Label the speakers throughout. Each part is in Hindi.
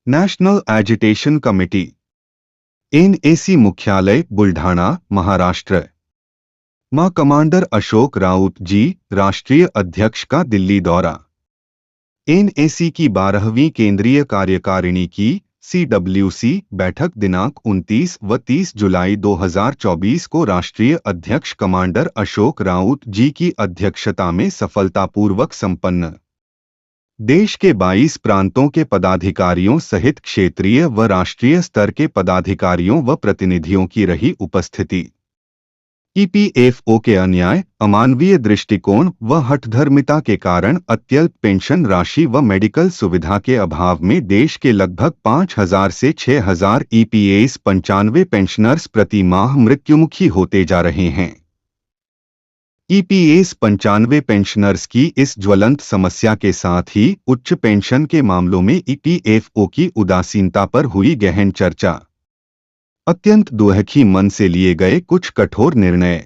Speaker 1: नेशनल एजिटेशन कमेटी एनएसी मुख्यालय बुल्ढाणा, महाराष्ट्र। मां कमांडर अशोक राउत जी, राष्ट्रीय अध्यक्ष का दिल्ली दौरा। एनएसी की 12वीं केंद्रीय कार्यकारिणी की CWC बैठक दिनांक 29 व 30 जुलाई 2024 को राष्ट्रीय अध्यक्ष कमांडर अशोक राउत जी की अध्यक्षता में सफलतापूर्वक संपन्न। देश के 22 प्रांतों के पदाधिकारियों सहित क्षेत्रीय व राष्ट्रीय स्तर के पदाधिकारियों व प्रतिनिधियों की रही उपस्थिति। ईपीएफओ के अन्याय, अमानवीय दृष्टिकोण व हठधर्मिता के कारण अत्यल्प पेंशन राशि व मेडिकल सुविधा के अभाव में देश के लगभग 5,000 से 6,000 ईपीएस 95 पेंशनर्स प्रति माह मृत्युमुखी होते जा रहे हैं। ईपीएस 95 पेंशनर्स की इस ज्वलंत समस्या के साथ ही उच्च पेंशन के मामलों में ईपीएफओ की उदासीनता पर हुई गहन चर्चा। अत्यंत दुखी मन से लिए गए कुछ कठोर निर्णय।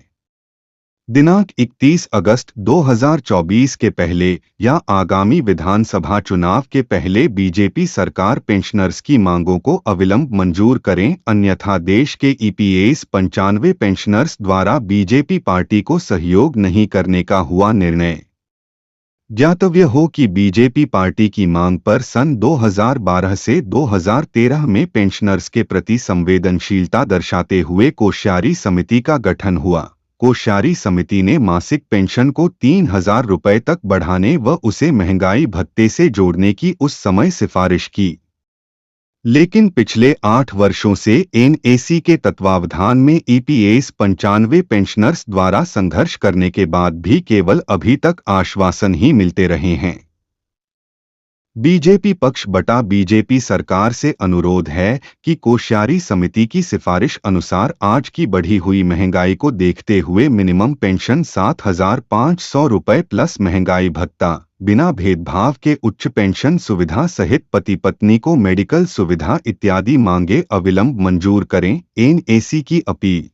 Speaker 1: दिनांक 31 अगस्त 2024 के पहले या आगामी विधानसभा चुनाव के पहले बीजेपी सरकार पेंशनर्स की मांगों को अविलंब मंजूर करें, अन्यथा देश के ईपीएस 95 पेंशनर्स द्वारा बीजेपी पार्टी को सहयोग नहीं करने का हुआ निर्णय। ज्ञातव्य हो कि बीजेपी पार्टी की मांग पर सन 2012 से 2013 में पेंशनर्स के प्रति संवेदनशीलता दर्शाते हुए कोश्यारी समिति का गठन हुआ। कोश्यारी समिति ने मासिक पेंशन को 3,000 रुपये तक बढ़ाने व उसे महंगाई भत्ते से जोड़ने की उस समय सिफारिश की। लेकिन पिछले 8 वर्षों से एनएसी के तत्वावधान में ईपीएस 95 पेंशनर्स द्वारा संघर्ष करने के बाद भी केवल अभी तक आश्वासन ही मिलते रहे हैं। बीजेपी पक्ष बटा बीजेपी सरकार से अनुरोध है कि कोश्यारी समिति की सिफारिश अनुसार आज की बढ़ी हुई महंगाई को देखते हुए मिनिमम पेंशन 7,500 रुपये प्लस महंगाई भत्ता, बिना भेदभाव के उच्च पेंशन सुविधा सहित पति पत्नी को मेडिकल सुविधा इत्यादि मांगे अविलंब मंजूर करें, एनएसी की अपील।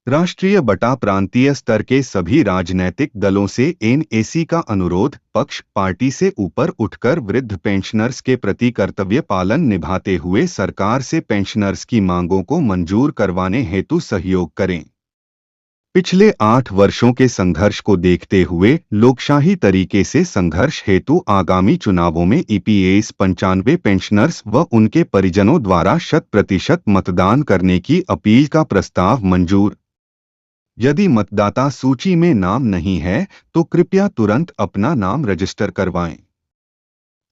Speaker 1: राष्ट्रीय बटा प्रांतीय स्तर के सभी राजनैतिक दलों से एनएसी का अनुरोध, पक्ष पार्टी से ऊपर उठकर वृद्ध पेंशनर्स के प्रति कर्तव्य पालन निभाते हुए सरकार से पेंशनर्स की मांगों को मंजूर करवाने हेतु सहयोग करें। पिछले 8 वर्षों के संघर्ष को देखते हुए लोकशाही तरीके से संघर्ष हेतु आगामी चुनावों में ईपीएस 95 पेंशनर्स व उनके परिजनों द्वारा 100% मतदान करने की अपील का प्रस्ताव मंजूर। यदि मतदाता सूची में नाम नहीं है तो कृपया तुरंत अपना नाम रजिस्टर करवाएं।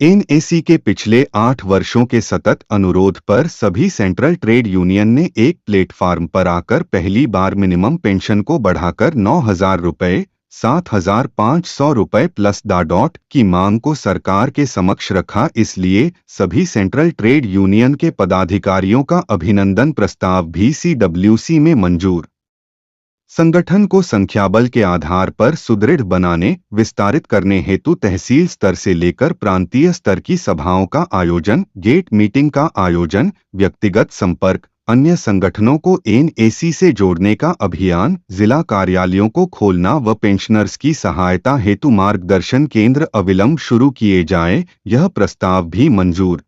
Speaker 1: एनएसी के पिछले 8 वर्षों के सतत अनुरोध पर सभी सेंट्रल ट्रेड यूनियन ने एक प्लेटफार्म पर आकर पहली बार मिनिमम पेंशन को बढ़ाकर 9,000 रुपये, 7,500 रुपये प्लस डॉट की मांग को सरकार के समक्ष रखा। इसलिए सभी सेंट्रल ट्रेड यूनियन के पदाधिकारियों का अभिनंदन प्रस्ताव भी CWC में मंजूर। संगठन को संख्याबल के आधार पर सुदृढ़ बनाने, विस्तारित करने हेतु तहसील स्तर से लेकर प्रांतीय स्तर की सभाओं का आयोजन, गेट मीटिंग का आयोजन, व्यक्तिगत संपर्क, अन्य संगठनों को एनएसी से जोड़ने का अभियान, जिला कार्यालयों को खोलना व पेंशनर्स की सहायता हेतु मार्गदर्शन केंद्र अविलंब शुरू किए जाएं, यह प्रस्ताव भी मंजूर।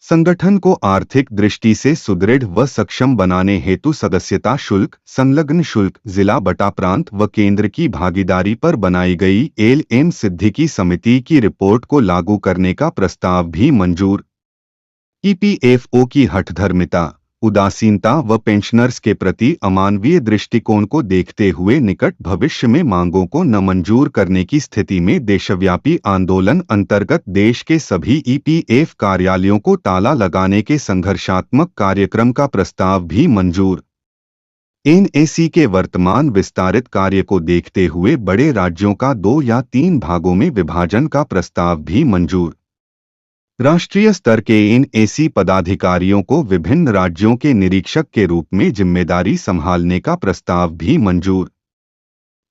Speaker 1: संगठन को आर्थिक दृष्टि से सुदृढ़ व सक्षम बनाने हेतु सदस्यता शुल्क, संलग्न शुल्क, जिला बटा प्रांत व केंद्र की भागीदारी पर बनाई गई LM सिद्दीकी समिति की रिपोर्ट को लागू करने का प्रस्ताव भी मंजूर। ईपीएफओ की हठधर्मिता, उदासीनता व पेंशनर्स के प्रति अमानवीय दृष्टिकोण को देखते हुए निकट भविष्य में मांगों को न मंजूर करने की स्थिति में देशव्यापी आंदोलन अंतर्गत देश के सभी ईपीएफ कार्यालयों को ताला लगाने के संघर्षात्मक कार्यक्रम का प्रस्ताव भी मंजूर। एनएसी के वर्तमान विस्तारित कार्य को देखते हुए बड़े राज्यों का 2 या 3 भागों में विभाजन का प्रस्ताव भी मंजूर। राष्ट्रीय स्तर के एनएसी पदाधिकारियों को विभिन्न राज्यों के निरीक्षक के रूप में जिम्मेदारी संभालने का प्रस्ताव भी मंजूर।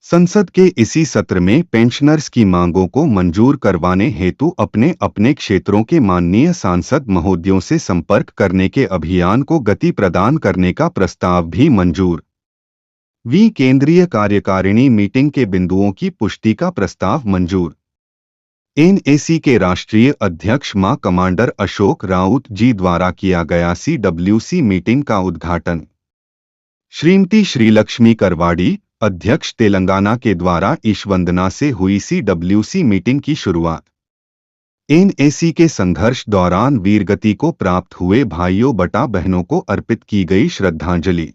Speaker 1: संसद के इसी सत्र में पेंशनर्स की मांगों को मंजूर करवाने हेतु अपने अपने क्षेत्रों के माननीय सांसद महोदयों से संपर्क करने के अभियान को गति प्रदान करने का प्रस्ताव भी मंजूर। केंद्रीय कार्यकारिणी मीटिंग के बिंदुओं की पुष्टि का प्रस्ताव मंजूर। एनएसी के राष्ट्रीय अध्यक्ष मां कमांडर अशोक राउत जी द्वारा किया गया CWC मीटिंग का उद्घाटन। श्रीमती श्रीलक्ष्मी करवाड़ी, अध्यक्ष तेलंगाना के द्वारा ईशवंदना से हुई CWC मीटिंग की शुरुआत। एनएसी के संघर्ष दौरान वीरगति को प्राप्त हुए भाइयों बटा बहनों को अर्पित की गई श्रद्धांजलि।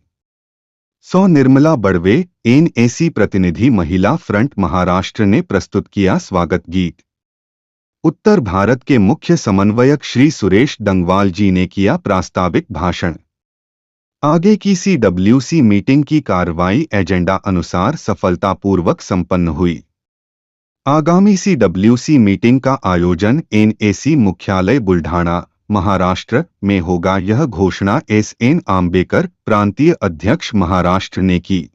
Speaker 1: सौ निर्मला बड़वे, एनएसी प्रतिनिधि महिला फ्रंट महाराष्ट्र ने प्रस्तुत किया स्वागत गीत। उत्तर भारत के मुख्य समन्वयक श्री सुरेश डंगवाल जी ने किया प्रास्ताविक भाषण। आगे की CWC मीटिंग की कार्रवाई एजेंडा अनुसार सफलतापूर्वक संपन्न हुई। आगामी CWC मीटिंग का आयोजन एनएसी मुख्यालय बुल्ढाणा, महाराष्ट्र में होगा। यह घोषणा SN आम्बेकर, प्रांतीय अध्यक्ष महाराष्ट्र ने की।